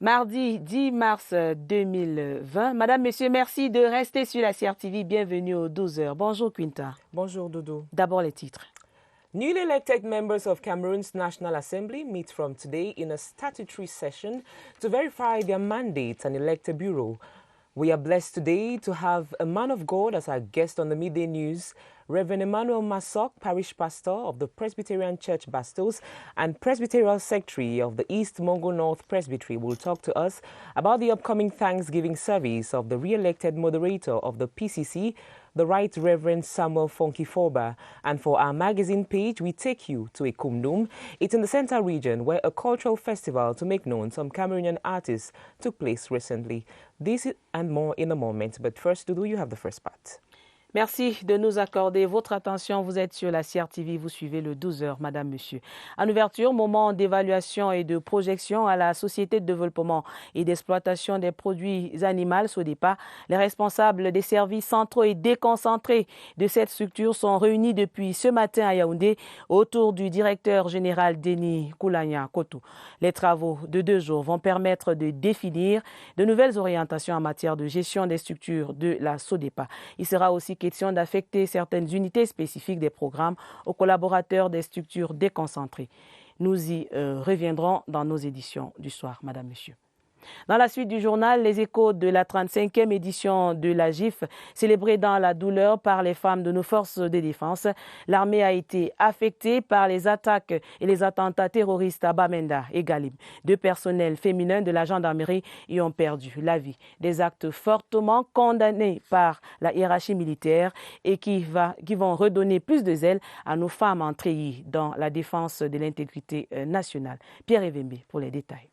Mardi 10 mars 2020. Madame, Monsieur, merci de rester sur la CRTV. Bienvenue aux 12h. Bonjour Quinta. Bonjour Dodo. D'abord les titres. Newly elected members of Cameroon's National Assembly meet from today in a statutory session to verify their mandates and elect a bureau. We are blessed today to have a man of God as our guest on the Midday News, Reverend Emmanuel Masok, Parish Pastor of the Presbyterian Church Bastos and Presbyterial Secretary of the East Mongo North Presbytery, will talk to us about the upcoming Thanksgiving service of the re-elected moderator of the PCC, the Right Reverend Samuel Fonky Forba. And for our magazine page, we take you to Ekumdum. It's in the Central region where a cultural festival to make known some Cameroonian artists took place recently. This and more in a moment. But first, Doudou, you have the first part. Merci de nous accorder votre attention. Vous êtes sur la CRTV, vous suivez le 12h, Madame, Monsieur. En ouverture, moment d'évaluation et de projection à la Société de développement et d'exploitation des produits animaux, SODEPA. Les responsables des services centraux et déconcentrés de cette structure sont réunis depuis ce matin à Yaoundé autour du directeur général Denis Koulanya Kotou. Les travaux de 2 jours vont permettre de définir de nouvelles orientations en matière de gestion des structures de la SODEPA. Il sera aussi question d'affecter certaines unités spécifiques des programmes aux collaborateurs des structures déconcentrées. Nous y reviendrons dans nos éditions du soir, Madame, Monsieur. Dans la suite du journal, les échos de la 35e édition de la GIF, célébrée dans la douleur par les femmes de nos forces de défense. L'armée a été affectée par les attaques et les attentats terroristes à Bamenda et Galib. 2 personnels féminins de la gendarmerie y ont perdu la vie. Des actes fortement condamnés par la hiérarchie militaire et qui vont redonner plus de zèle à nos femmes en treillis dans la défense de l'intégrité nationale. Pierre Evembe pour les détails.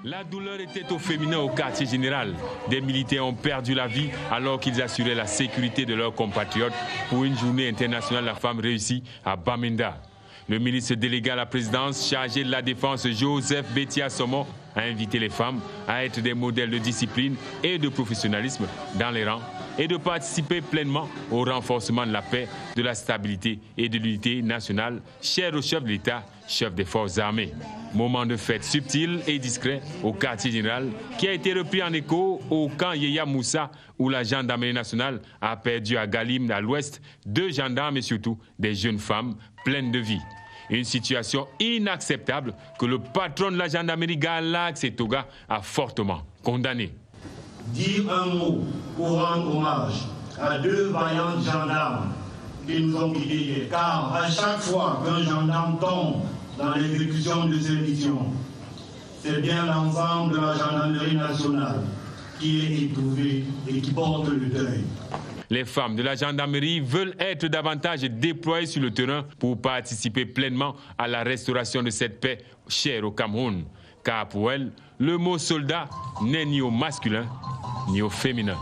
La douleur était au féminin au quartier général. Des militaires ont perdu la vie alors qu'ils assuraient la sécurité de leurs compatriotes pour une journée internationale de la femme réussie à Bamenda. Le ministre délégué à la présidence chargé de la défense, Joseph Bétia Somon, a invité les femmes à être des modèles de discipline et de professionnalisme dans les rangs et de participer pleinement au renforcement de la paix, de la stabilité et de l'unité nationale, cher au chef de l'État, chef des forces armées. Moment de fête subtil et discret au quartier général qui a été repris en écho au camp Yeya Moussa où la gendarmerie nationale a perdu à Galim à l'ouest 2 gendarmes et surtout des jeunes femmes pleines de vie. Une situation inacceptable que le patron de la gendarmerie Galax et Toga a fortement condamné. Dire un mot pour rendre hommage à 2 vaillants gendarmes qui nous ont quittés hier. Car à chaque fois qu'un gendarme tombe dans l'exécution de ses missions, c'est bien l'ensemble de la gendarmerie nationale qui est éprouvé et qui porte le deuil. Les femmes de la gendarmerie veulent être davantage déployées sur le terrain pour participer pleinement à la restauration de cette paix chère au Cameroun. Car pour elles, le mot soldat n'est ni au masculin ni au féminin.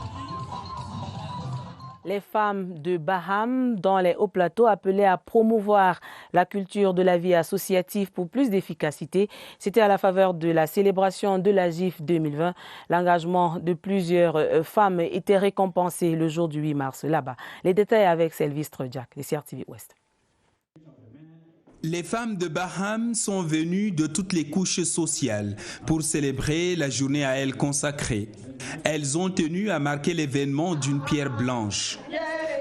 Les femmes de Baham, dans les hauts plateaux, appelaient à promouvoir la culture de la vie associative pour plus d'efficacité. C'était à la faveur de la célébration de la GIF 2020. L'engagement de plusieurs femmes était récompensé le jour du 8 mars là-bas. Les détails avec Sylvestre Jack, de CRTV Ouest. Les femmes de Baham sont venues de toutes les couches sociales pour célébrer la journée à elles consacrée. Elles ont tenu à marquer l'événement d'une pierre blanche.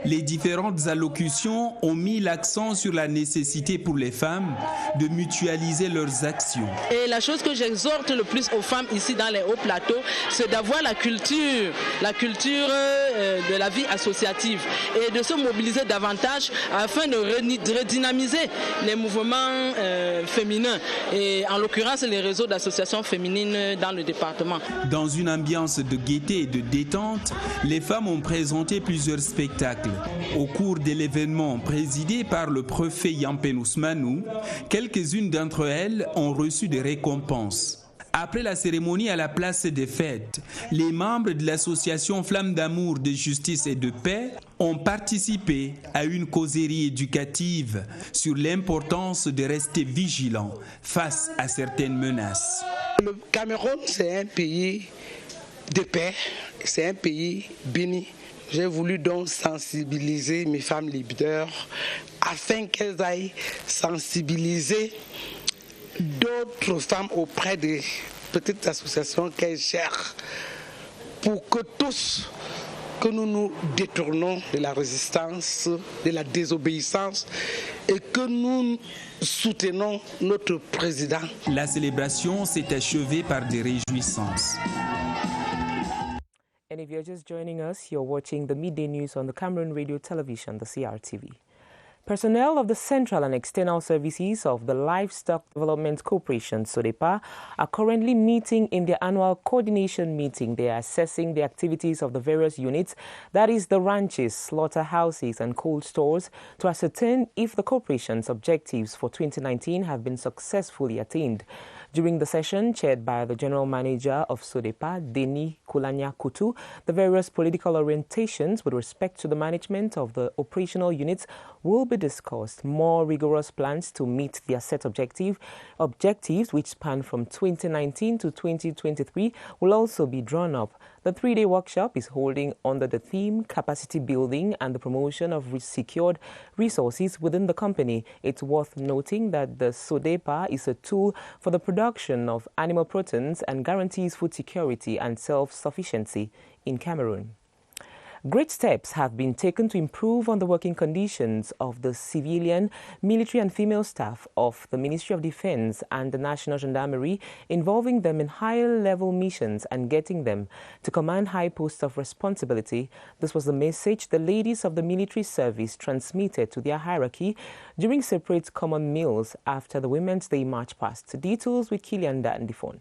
Les différentes allocutions ont mis l'accent sur la nécessité pour les femmes de mutualiser leurs actions. Et la chose que j'exhorte le plus aux femmes ici dans les hauts plateaux, c'est d'avoir la culture de la vie associative et de se mobiliser davantage afin de redynamiser les mouvements féminins et en l'occurrence les réseaux d'associations féminines dans le département. Dans une ambiance de gaieté et de détente, les femmes ont présenté plusieurs spectacles. Au cours de l'événement présidé par le préfet Yampenous Manou, quelques-unes d'entre elles ont reçu des récompenses. Après la cérémonie à la place des fêtes, les membres de l'association Flamme d'amour, de justice et de paix ont participé à une causerie éducative sur l'importance de rester vigilant face à certaines menaces. Le Cameroun, c'est un pays de paix, c'est un pays béni. J'ai voulu donc sensibiliser mes femmes leaders afin qu'elles aillent sensibiliser d'autres femmes auprès des petites associations qu'elles gèrent pour que tous, que nous nous détournons de la résistance, de la désobéissance et que nous soutenons notre président. La célébration s'est achevée par des réjouissances. And if you're just joining us, you're watching the midday news on the Cameroon Radio Television, the CRTV. Personnel of the Central and External Services of the Livestock Development Corporation, SODEPA, are currently meeting in their annual coordination meeting. They are assessing the activities of the various units, that is the ranches, slaughterhouses and cold stores, to ascertain if the corporation's objectives for 2019 have been successfully attained. During the session, chaired by the General Manager of SODEPA, Denis Kulanya Kutu, the various political orientations with respect to the management of the operational units will be discussed. More rigorous plans to meet their set objectives, which span from 2019 to 2023, will also be drawn up. The three-day workshop is holding under the theme Capacity Building and the Promotion of Secured Resources within the company. It's worth noting that the SODEPA is a tool for the production of animal proteins and guarantees food security and self-sufficiency in Cameroon. Great steps have been taken to improve on the working conditions of the civilian, military and female staff of the Ministry of Defense and the National Gendarmerie, involving them in higher-level missions and getting them to command high posts of responsibility. This was the message the ladies of the military service transmitted to their hierarchy during separate common meals after the Women's Day march past. Details with Kilian Dandifon.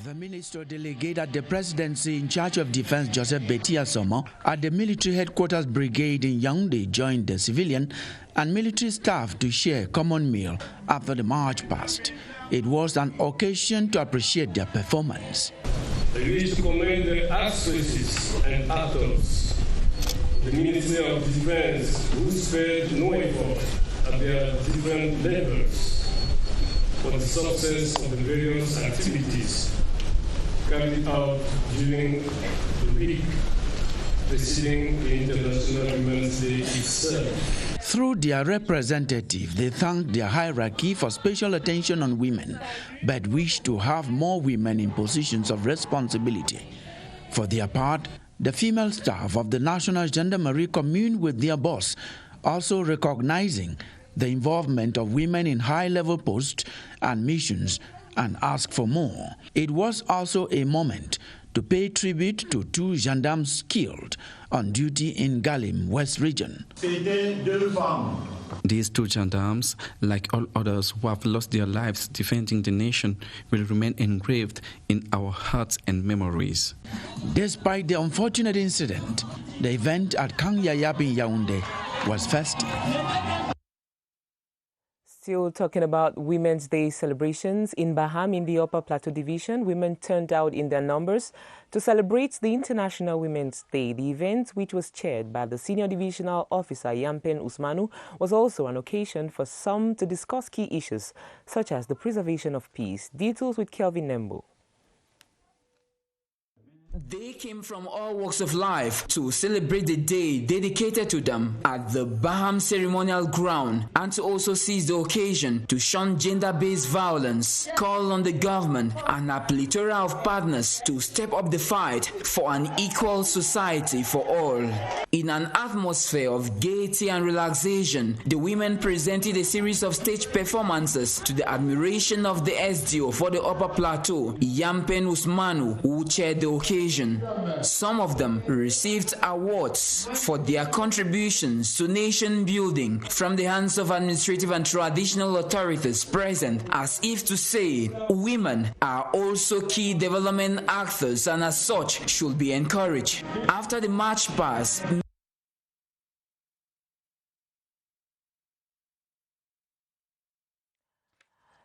The minister delegate at the presidency in charge of defense, Joseph Betia Somo, at the military headquarters brigade in Yaoundé joined the civilian and military staff to share common meal after the march past. It was an occasion to appreciate their performance. I wish to commend the armed forces and actors, the Ministry of Defense, who spared no effort at their different levels for the success of the various activities carried out during the week preceding the International Women's Day itself. Through their representative, they thanked their hierarchy for special attention on women, but wished to have more women in positions of responsibility. For their part, the female staff of the National Gendarmerie communed with their boss, also recognizing the involvement of women in high-level posts and missions, and asked for more. It was also a moment to pay tribute to two gendarmes killed on duty in Galim, West Region. These two gendarmes, like all others who have lost their lives defending the nation, will remain engraved in our hearts and memories. Despite the unfortunate incident, the event at Kangyayap in Yaoundé was festive. Still talking about Women's Day celebrations, in Baham in the Upper Plateau Division, women turned out in their numbers to celebrate the International Women's Day. The event, which was chaired by the Senior Divisional Officer Yampen Usmanu, was also an occasion for some to discuss key issues such as the preservation of peace. Details with Kelvin Nembo. They came from all walks of life to celebrate the day dedicated to them at the Baham Ceremonial Ground and to also seize the occasion to shun gender-based violence, call on the government and a plethora of partners to step up the fight for an equal society for all. In an atmosphere of gaiety and relaxation, the women presented a series of stage performances to the admiration of the SDO for the Upper Plateau, Yampen Usmanu, who chaired the occasion. Some of them received awards for their contributions to nation building from the hands of administrative and traditional authorities present, as if to say, women are also key development actors and as such should be encouraged. After the march past,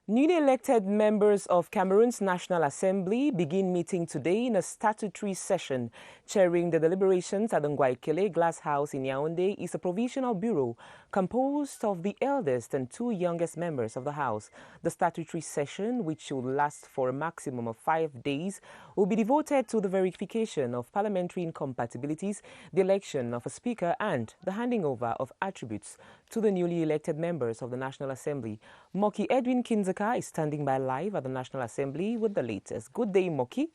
Newly elected members of Cameroon's National Assembly begin meeting today in a statutory session. Chairing the deliberations at the Ngwaikele Glass House in Yaoundé is a provisional bureau composed of the eldest and two youngest members of the House. The statutory session, which should last for a maximum of 5 days, will be devoted to the verification of parliamentary incompatibilities, the election of a speaker, and the handing over of attributes to the newly elected members of the National Assembly. Moki Edwin Kinzaka is standing by live at the National Assembly with the latest. Good day, Moki.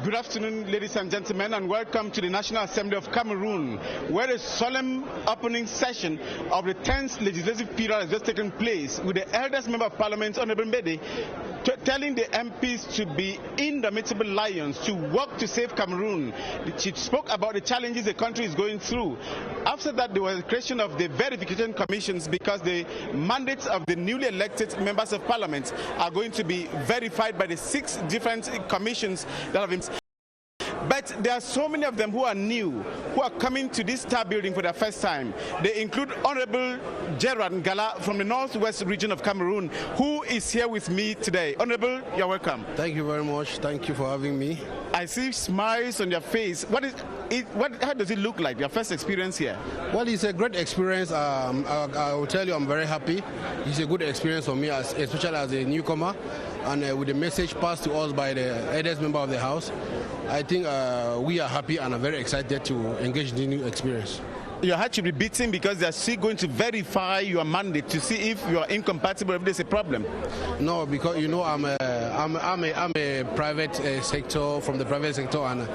Good afternoon, ladies and gentlemen, and welcome to the National Assembly of Cameroon, where a solemn opening session of the 10th legislative period has just taken place, with the eldest member of Parliament, Honorable MIDDAY, telling the MPs to be indomitable lions, to work to save Cameroon. She spoke about the challenges the country is going through. After that, there was a creation of the verification commissions, because the mandates of the newly elected members of Parliament are going to be verified by the 6 different commissions that have been. But there are so many of them who are new, who are coming to this Star building for their first time. They include Honorable Gerard Ngala from the Northwest region of Cameroon, who is here with me today. Honorable, you're welcome. Thank you very much. Thank you for having me. I see smiles on your face. How does it look like, your first experience here? Well, it's a great experience. I will tell you, I'm very happy. It's a good experience for me, especially as a newcomer. And with the message passed to us by the eldest member of the House, I think we are happy and are very excited to engage in the new experience. Your heart should be beating, because they are still going to verify your mandate to see if you are incompatible, if there's a problem. No, because you know I'm a private sector, from the private sector, and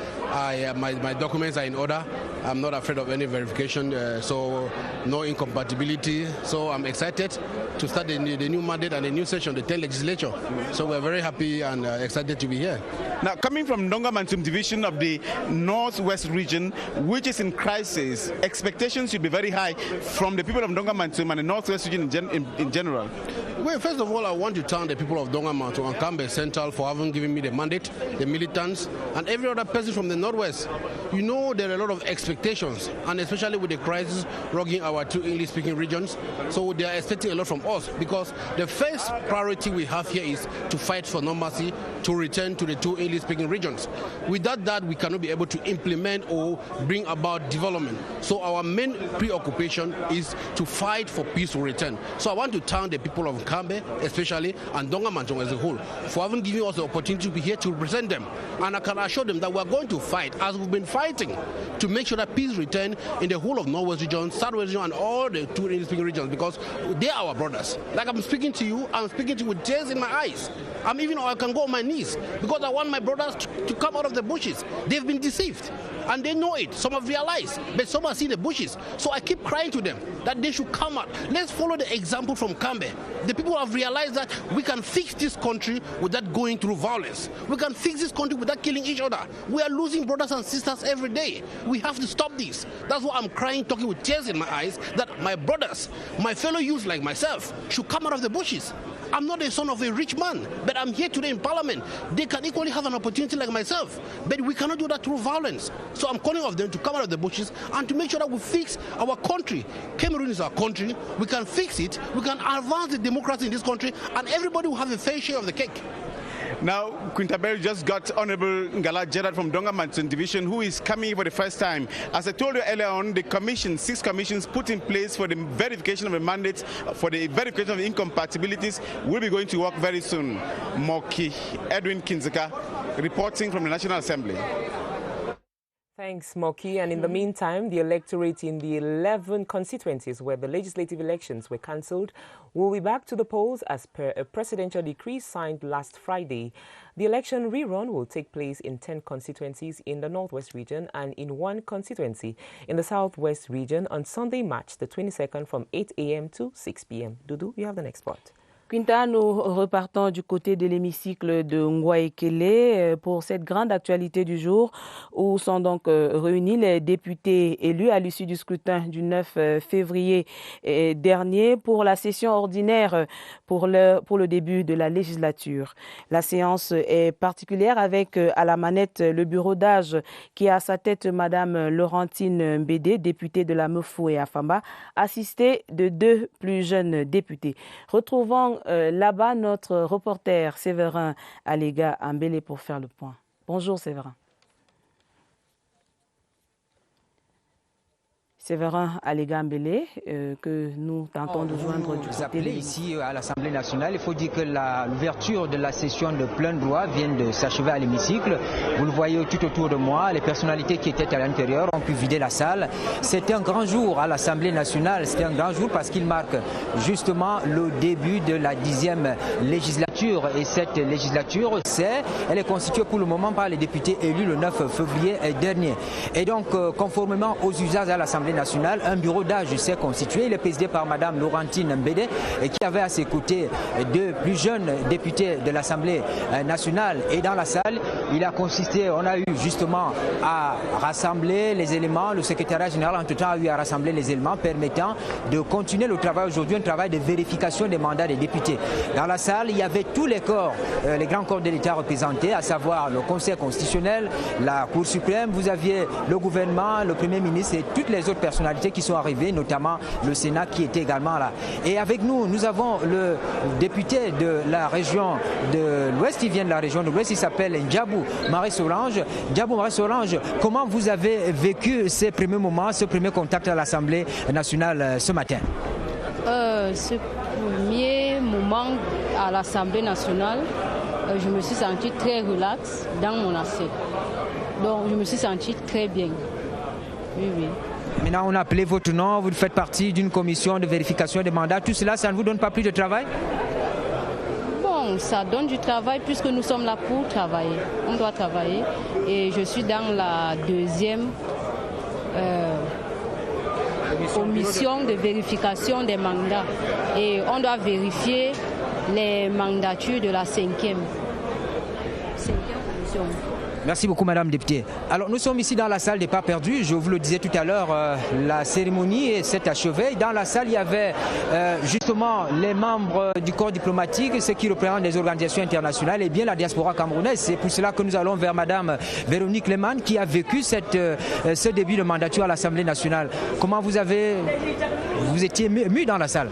my documents are in order. I'm not afraid of any verification, so no incompatibility. So I'm excited to start the new mandate and the new session, the 10th legislature. So we're very happy and excited to be here. Now, coming from Ndonga-Mantum division of the Northwest region, which is in crisis, expectations should be very high from the people of Ndonga-Mantum and the Northwest region in general. Well, first of all, I want to thank the people of Ndonga-Mantum and Kambe Central for having given me the mandate, the militants, and every other person from the Northwest. You know, there are a lot of expectations, and especially with the crisis rocking our 2 English-speaking regions, so they are expecting a lot from us, because the first priority we have here is to fight for normalcy, to return to the 2 English-speaking regions. Without that, we cannot be able to implement or bring about development. So our main preoccupation is to fight for peaceful return. So I want to thank the people of Kambe, especially, and Ndonga-Mantum as a whole, for having given us the opportunity to be here to represent them. And I can assure them that we are going to fight, as we've been fighting, to make sure that peace return in the whole of Northwest region, Southwest region, and all the 2 English-speaking regions, because they are our brothers. Like I'm speaking to you, I'm speaking to you with tears in my eyes. I can go on my knees, because I want my brothers to come out of the bushes. They've been deceived, and they know it. Some have realized, but some have seen the bushes. So I keep crying to them that they should come out. Let's follow the example from Kambe. The people have realized that we can fix this country without going through violence. We can fix this country without killing each other. We are losing brothers and sisters every day. We have to stop this. That's why I'm crying, talking with tears in my eyes, that my brothers, my fellow youths like myself, should come out of the bushes. I'm not the son of a rich man, but I'm here today in Parliament. They can equally have an opportunity like myself, but we cannot do that through violence. So I'm calling on them to come out of the bushes and to make sure that we fix our country. Cameroon is our country. We can fix it. We can advance the democracy in this country, and everybody will have a fair share of the cake. Now, Quintabel just got Honorable Ngala Gerard from Ndonga-Mantum division, who is coming here for the first time. As I told you earlier on, the commission, 6 commissions put in place for the verification of the mandates, for the verification of the incompatibilities, will be going to work very soon. Moki Edwin Kinzaka, reporting from the National Assembly. Thanks, Moki. And in the meantime, the electorate in the 11 constituencies where the legislative elections were cancelled will be back to the polls as per a presidential decree signed last Friday. The election rerun will take place in 10 constituencies in the Northwest region and in 1 constituency in the Southwest region on Sunday, March the 22nd from 8 a.m. to 6 p.m. Dudu, you have the next part. Quinta, nous repartons du côté de l'hémicycle de Ngwaekele pour cette grande actualité du jour où sont donc réunis les députés élus à l'issue du scrutin du 9 février dernier pour la session ordinaire pour le début de la législature. La séance est particulière avec à la manette le bureau d'âge qui a à sa tête Madame Laurentine Mbédé, députée de la Mefou et Afamba, assistée de 2 plus jeunes députés. Retrouvons là-bas notre reporter Séverin Alega Ambélé pour faire le point. Bonjour Séverin. Séverin Alega Mbélé, que nous tentons de joindre du côté de ici à l'Assemblée nationale. Il faut dire que l'ouverture de la session de plein droit vient de s'achever à l'hémicycle. Vous le voyez tout autour de moi, les personnalités qui étaient à l'intérieur ont pu vider la salle. C'était un grand jour à l'Assemblée nationale. C'était un grand jour parce qu'il marque justement le début de la 10e législature. Et cette législature, elle est constituée pour le moment par les députés élus le 9 février dernier. Et donc, conformément aux usages à l'Assemblée nationale, un bureau d'âge s'est constitué. Il est présidé par Madame Laurentine Mbédé qui avait à ses côtés 2 plus jeunes députés de l'Assemblée nationale. Et dans la salle, il a consisté, on a eu justement à rassembler les éléments. Le secrétariat général, entre-temps, a eu à rassembler les éléments permettant de continuer le travail aujourd'hui, un travail de vérification des mandats des députés. Dans la salle, il y avait tous les corps, les grands corps de l'État représentés, à savoir le Conseil constitutionnel, la Cour suprême, vous aviez le gouvernement, le Premier ministre et toutes les autres personnalités qui sont arrivées, notamment le Sénat qui était également là. Et avec nous, nous avons le député de la région de l'Ouest, il vient de la région de l'Ouest, il s'appelle Ndjabou Marie-Solange. Ndjabou Marie-Solange, comment vous avez vécu ces premiers moments, ce premier contact à l'Assemblée nationale ce matin? Ce premier moment à l'Assemblée nationale, je me suis sentie très relax dans mon assiette. Donc je me suis sentie très bien. Oui, oui. Maintenant, on a appelé votre nom, vous faites partie d'une commission de vérification des mandats. Tout cela, ça ne vous donne pas plus de travail? Bon, ça donne du travail puisque nous sommes là pour travailler. On doit travailler. Et je suis dans la 2e commission de vérification des mandats. Et on doit vérifier les mandatures de la 5e commission. Merci beaucoup, Madame députée. Alors, nous sommes ici dans la salle des pas perdus. Je vous le disais tout à l'heure, la cérémonie s'est achevée. Dans la salle, il y avait justement les membres du corps diplomatique, ceux qui représentent les organisations internationales et bien la diaspora camerounaise. C'est pour cela que nous allons vers Madame Véronique Lehmann qui a vécu ce début de mandature à l'Assemblée nationale. Comment vous étiez ému dans la salle?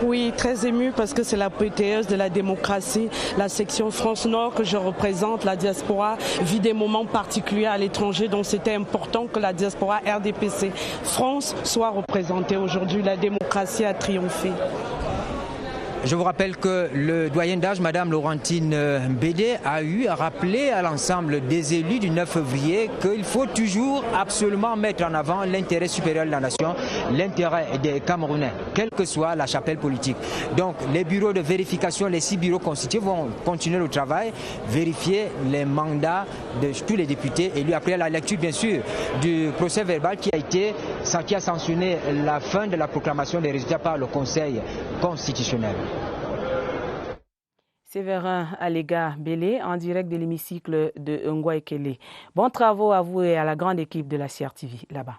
Oui, très ému parce que c'est la PTS de la démocratie, la section France-Nord que je représente, la diaspora vit des moments particuliers à l'étranger, donc c'était important que la diaspora RDPC France soit représentée aujourd'hui. La démocratie a triomphé. Je vous rappelle que le doyen d'âge, Madame Laurentine Mbédé, a eu à rappeler à l'ensemble des élus du 9 février qu'il faut toujours absolument mettre en avant l'intérêt supérieur de la nation, l'intérêt des Camerounais, quelle que soit la chapelle politique. Donc les bureaux de vérification, les 6 bureaux constitués vont continuer le travail, vérifier les mandats de tous les députés élus après la lecture bien sûr du procès verbal qui a sanctionné la fin de la proclamation des résultats par le Conseil constitutionnel. Séverin Alega Mbélé en direct de l'hémicycle de Ngwaekele. Bons travaux à vous et à la grande équipe de la CRTV là-bas.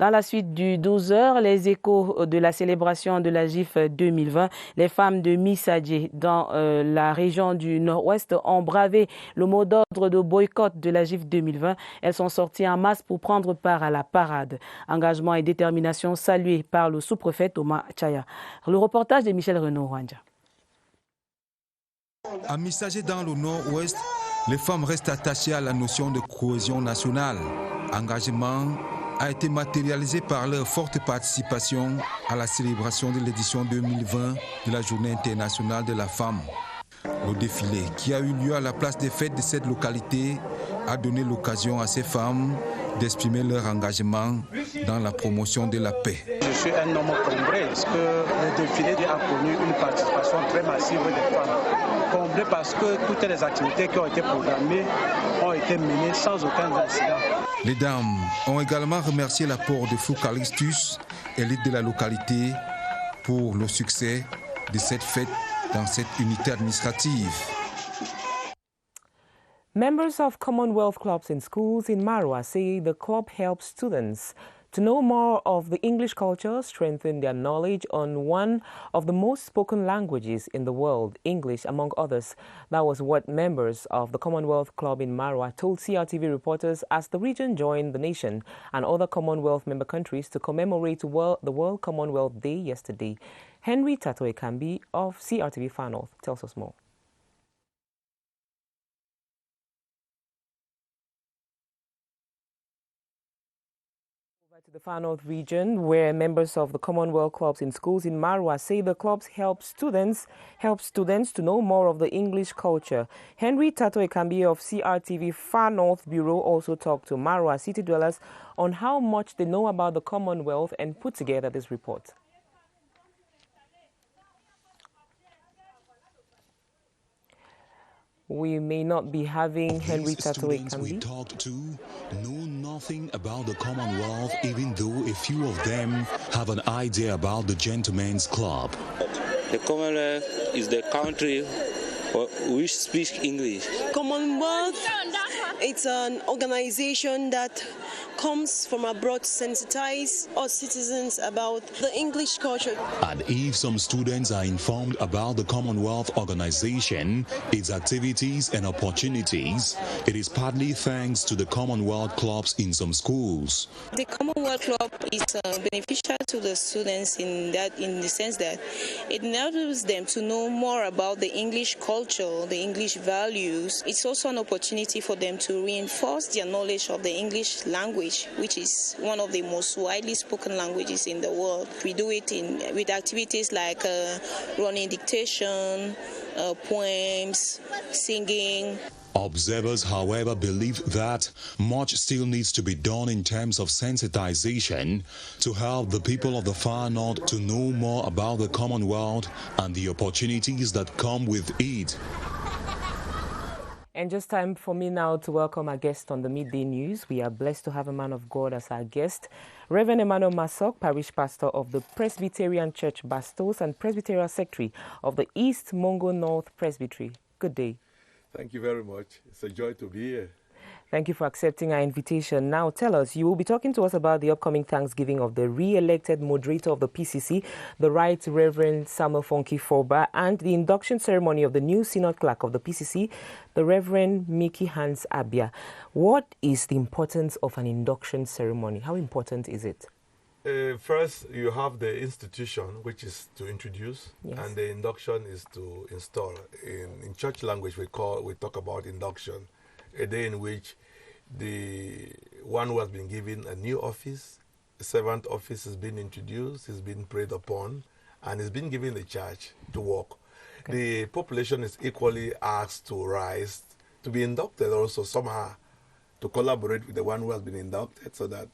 Dans la suite du 12h, les échos de la célébration de la GIF 2020, les femmes de Missadje dans la région du Nord-Ouest ont bravé le mot d'ordre de boycott de la GIF 2020. Elles sont sorties en masse pour prendre part à la parade. Engagement et détermination salués par le sous-préfet Thomas Chaya. Le reportage de Michel Renaud-Rwanda. À Missadje dans le Nord-Ouest, les femmes restent attachées à la notion de cohésion nationale. Engagement a été matérialisé par leur forte participation à la célébration de l'édition 2020 de la Journée internationale de la femme. Le défilé, qui a eu lieu à la place des fêtes de cette localité, a donné l'occasion à ces femmes d'exprimer leur engagement dans la promotion de la paix. Je suis un homme comblé parce que le défilé a connu une participation très massive des femmes. Comblé parce que toutes les activités qui ont été programmées ont été menées sans aucun incident. Les dames ont également remercié l'apport de Fou Calixtus, élite de la localité, pour le succès de cette fête dans cette unité administrative. Members of Commonwealth clubs in schools in Marwa say the club helps students to know more of the English culture, strengthen their knowledge on one of the most spoken languages in the world, English, among others. That was what members of the Commonwealth Club in Marwa told CRTV reporters as the region joined the nation and other Commonwealth member countries to commemorate the World Commonwealth Day yesterday. Henry Tatoe-Kambi of CRTV Far North tells us more. To the Far North region, where members of the Commonwealth clubs in schools in Marwa say the clubs help students to know more of the English culture. Henry Tatoe-Kambi of CRTV Far North Bureau also talked to Marwa city dwellers on how much they know about the Commonwealth and put together this report. We may not be having Henry Tatoe-Kambi. We talked to know nothing about the Commonwealth, even though a few of them have an idea about the Gentlemen's Club. The Commonwealth is the country which speaks English. Commonwealth, it's an organization that comes from abroad to sensitize all citizens about the English culture. And if some students are informed about the Commonwealth organization, its activities and opportunities, it is partly thanks to the Commonwealth clubs in some schools. The Commonwealth Club is beneficial to the students in the sense that it enables them to know more about the English culture, the English values. It's also an opportunity for them to reinforce their knowledge of the English language, which is one of the most widely spoken languages in the world. We do it with activities like running dictation, poems, singing. Observers, however, believe that much still needs to be done in terms of sensitization to help the people of the Far North to know more about the Commonwealth and the opportunities that come with it. And just time for me now to welcome our guest on the Midday News. We are blessed to have a man of God as our guest, Reverend Emmanuel Masok, Parish Pastor of the Presbyterian Church Bastos and Presbyterian Secretary of the East Mongo North Presbytery. Good day. Thank you very much. It's a joy to be here. Thank you for accepting our invitation. Now tell us, you will be talking to us about the upcoming Thanksgiving of the re-elected moderator of the PCC, the Right Reverend Samuel Funky Forba, and the induction ceremony of the new Synod Clerk of the PCC, the Reverend Mickey Hans Abia. What is the importance of an induction ceremony? How important is it? First, you have the institution, which is to introduce, yes, and the induction is to install. In church language, we talk about induction, a day in which the one who has been given a new office, a servant office, has been introduced, has been prayed upon, and has been given the charge to work. Okay. The population is equally asked to rise, to be inducted also somehow, to collaborate with the one who has been inducted so that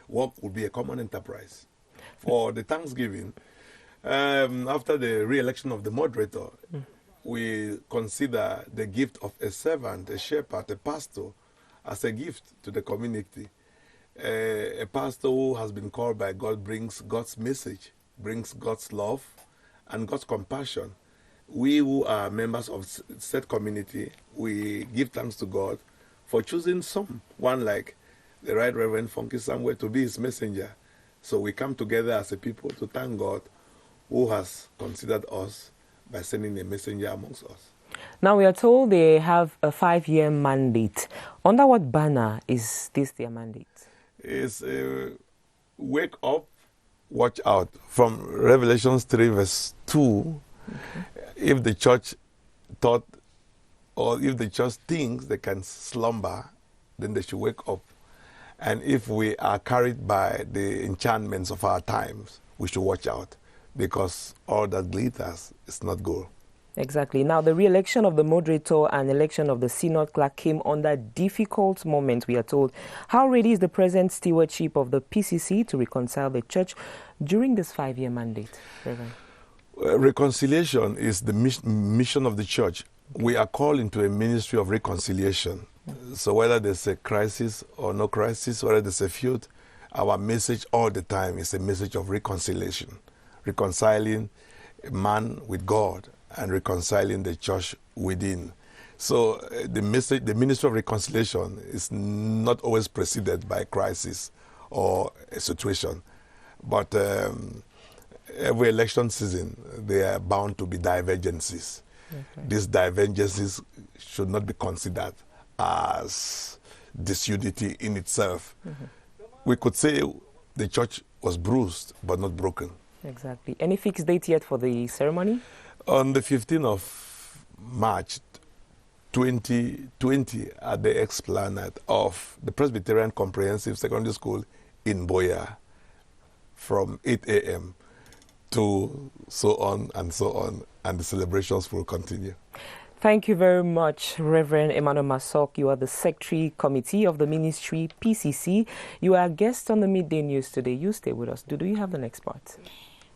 work will be a common enterprise. For the Thanksgiving, after the re-election of the moderator, we consider the gift of a servant, a shepherd, a pastor, as a gift to the community. A pastor who has been called by God brings God's message, brings God's love and God's compassion. We who are members of said community, we give thanks to God for choosing someone like the Right Reverend Funky Samuel to be his messenger. So we come together as a people to thank God who has considered us by sending a messenger amongst us. Now we are told they have a 5-year mandate. Under what banner is this their mandate? It's wake up, watch out. From Revelations 3 verse 2, if the church thought, or if the church thinks they can slumber, then they should wake up. And if we are carried by the enchantments of our times, we should watch out, because all that glitters is not gold. Exactly. Now, the re-election of the moderator and election of the Synod Clerk came under difficult moment, we are told. How ready is the present stewardship of the PCC to reconcile the church during this 5-year mandate, Reverend? Reconciliation is the mission of the church. We are called into a ministry of reconciliation. So whether there's a crisis or no crisis, whether there's a feud, our message all the time is a message of reconciliation, reconciling man with God and reconciling the church within. So the ministry of reconciliation is not always preceded by crisis or a situation, but every election season there are bound to be divergences. Okay. These divergences should not be considered as disunity in itself. Mm-hmm. We could say the church was bruised but not broken. Exactly. Any fixed date yet for the ceremony? On the 15th of March 2020 at the Esplanade of the Presbyterian Comprehensive Secondary School in Boya from 8 a.m. to so on, and the celebrations will continue. Thank you very much, Reverend Emmanuel Masok. You are the Secretary Committee of the Ministry, PCC. You are a guest on the Midday News today. You stay with us. Do you have the next part?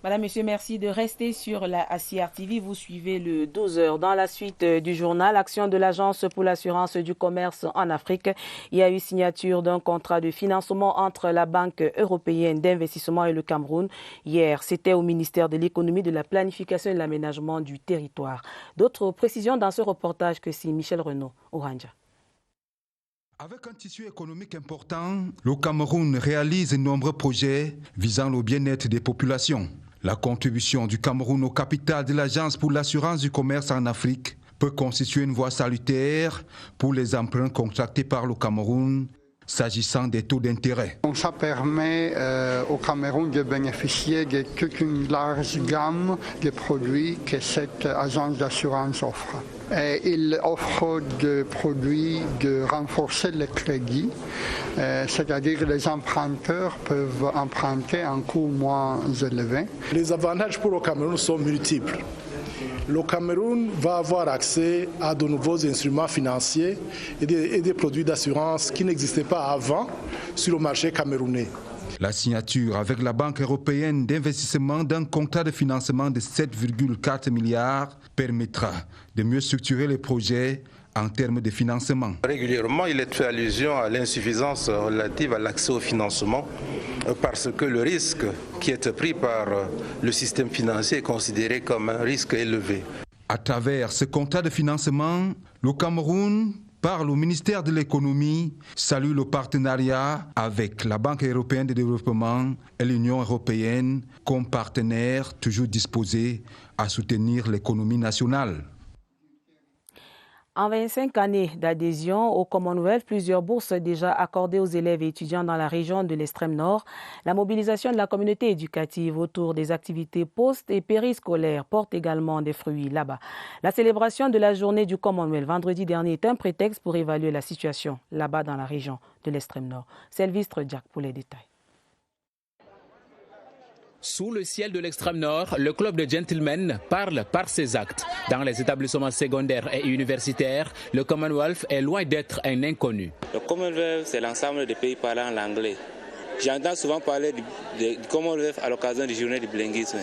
Madame, Monsieur, merci de rester sur la CRTV. Vous suivez le 12h. Dans la suite du journal, action de l'Agence pour l'assurance du commerce en Afrique. Il y a eu signature d'un contrat de financement entre la Banque européenne d'investissement et le Cameroun. Hier, c'était au ministère de l'économie, de la planification et de l'aménagement du territoire. D'autres précisions dans ce reportage que si Michel Renaud, Oranja. Avec un tissu économique important, le Cameroun réalise de nombreux projets visant le bien-être des populations. La contribution du Cameroun au capital de l'Agence pour l'assurance du commerce en Afrique peut constituer une voie salutaire pour les emprunts contractés par le Cameroun s'agissant des taux d'intérêt. Ça permet au Cameroun de bénéficier de toute une large gamme de produits que cette agence d'assurance offre. Et il offre des produits de renforcer le crédit, c'est-à-dire que les emprunteurs peuvent emprunter à un coût moins élevé. Les avantages pour le Cameroun sont multiples. Le Cameroun va avoir accès à de nouveaux instruments financiers et des produits d'assurance qui n'existaient pas avant sur le marché camerounais. La signature avec la Banque européenne d'investissement d'un contrat de financement de 7,4 milliards permettra de mieux structurer les projets en termes de financement. Régulièrement, il est fait allusion à l'insuffisance relative à l'accès au financement parce que le risque qui est pris par le système financier est considéré comme un risque élevé. À travers ce contrat de financement, le Cameroun, par le ministère de l'économie, salue le partenariat avec la Banque européenne de développement et l'Union européenne comme partenaires toujours disposés à soutenir l'économie nationale. En 25 années d'adhésion au Commonwealth, plusieurs bourses déjà accordées aux élèves et étudiants dans la région de l'extrême nord. La mobilisation de la communauté éducative autour des activités post- et périscolaires porte également des fruits là-bas. La célébration de la journée du Commonwealth vendredi dernier est un prétexte pour évaluer la situation là-bas dans la région de l'extrême nord. Sylvestre Jack pour les détails. Sous le ciel de l'extrême nord, le club de gentlemen parle par ses actes. Dans les établissements secondaires et universitaires, le Commonwealth est loin d'être un inconnu. Le Commonwealth, c'est l'ensemble des pays parlant l'anglais. J'entends souvent parler du Commonwealth à l'occasion des journées du bilinguisme.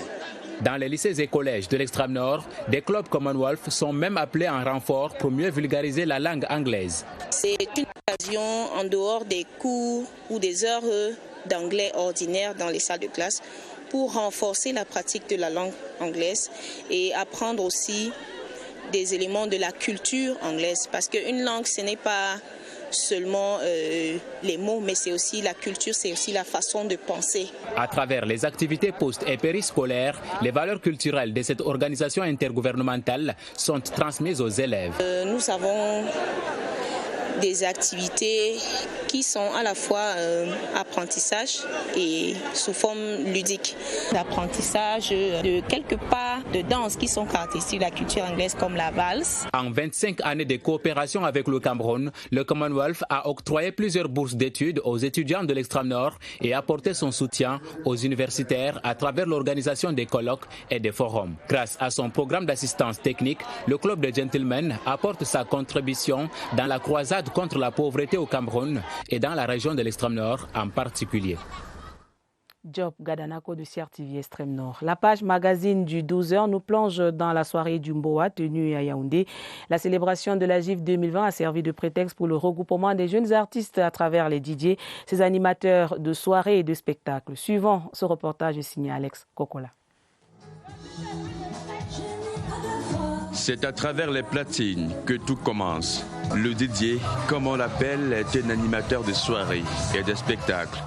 Dans les lycées et collèges de l'extrême nord, des clubs Commonwealth sont même appelés en renfort pour mieux vulgariser la langue anglaise. C'est une occasion en dehors des cours ou des heures d'anglais ordinaires dans les salles de classe pour renforcer la pratique de la langue anglaise et apprendre aussi des éléments de la culture anglaise. Parce qu'une langue, ce n'est pas seulement les mots, mais c'est aussi la culture, c'est aussi la façon de penser. À travers les activités post- et périscolaires, les valeurs culturelles de cette organisation intergouvernementale sont transmises aux élèves. Nous avons des activités qui sont à la fois apprentissage et sous forme ludique. L'apprentissage de quelques pas de danse qui sont caractéristiques de la culture anglaise comme la valse. En 25 années de coopération avec le Cameroun, le Commonwealth a octroyé plusieurs bourses d'études aux étudiants de l'extrême nord et apporté son soutien aux universitaires à travers l'organisation des colloques et des forums. Grâce à son programme d'assistance technique, le club de gentlemen apporte sa contribution dans la croisade contre la pauvreté au Cameroun et dans la région de l'extrême nord en particulier. Job Gadanako de CRTV Extrême Nord. La page magazine du 12h nous plonge dans la soirée du Mboa tenue à Yaoundé. La célébration de la GIF 2020 a servi de prétexte pour le regroupement des jeunes artistes à travers les DJ, ces animateurs de soirées et de spectacles. Suivant ce reportage signé Alex Kokola. C'est à travers les platines que tout commence. Le DJ, comme on l'appelle, est un animateur de soirées et de spectacles.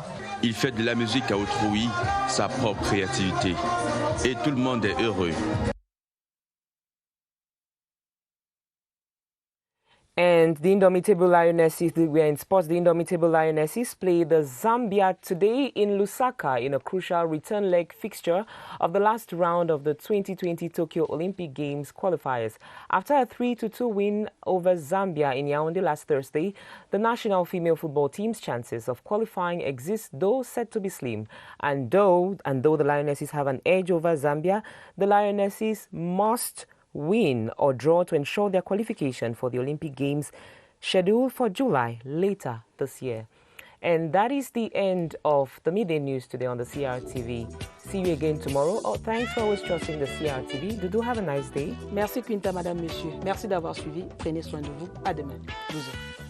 Il fait de la musique à autrui, sa propre créativité. Et tout le monde est heureux. And the Indomitable Lionesses, we are in sports. The Indomitable Lionesses play the Zambia today in Lusaka in a crucial return leg fixture of the last round of the 2020 Tokyo Olympic Games qualifiers. After a 3-2 win over Zambia in Yaoundé last Thursday, the national female football team's chances of qualifying exist, though said to be slim. And though the Lionesses have an edge over Zambia, the Lionesses must win or draw to ensure their qualification for the Olympic Games scheduled for July later this year. And that is the end of the midday news today on the CRTV. See you again tomorrow. Thanks for always trusting the CRTV. Do have a nice day. Merci Quinta, Madame, Monsieur. Merci d'avoir suivi. Prenez soin de vous. À demain. 12h.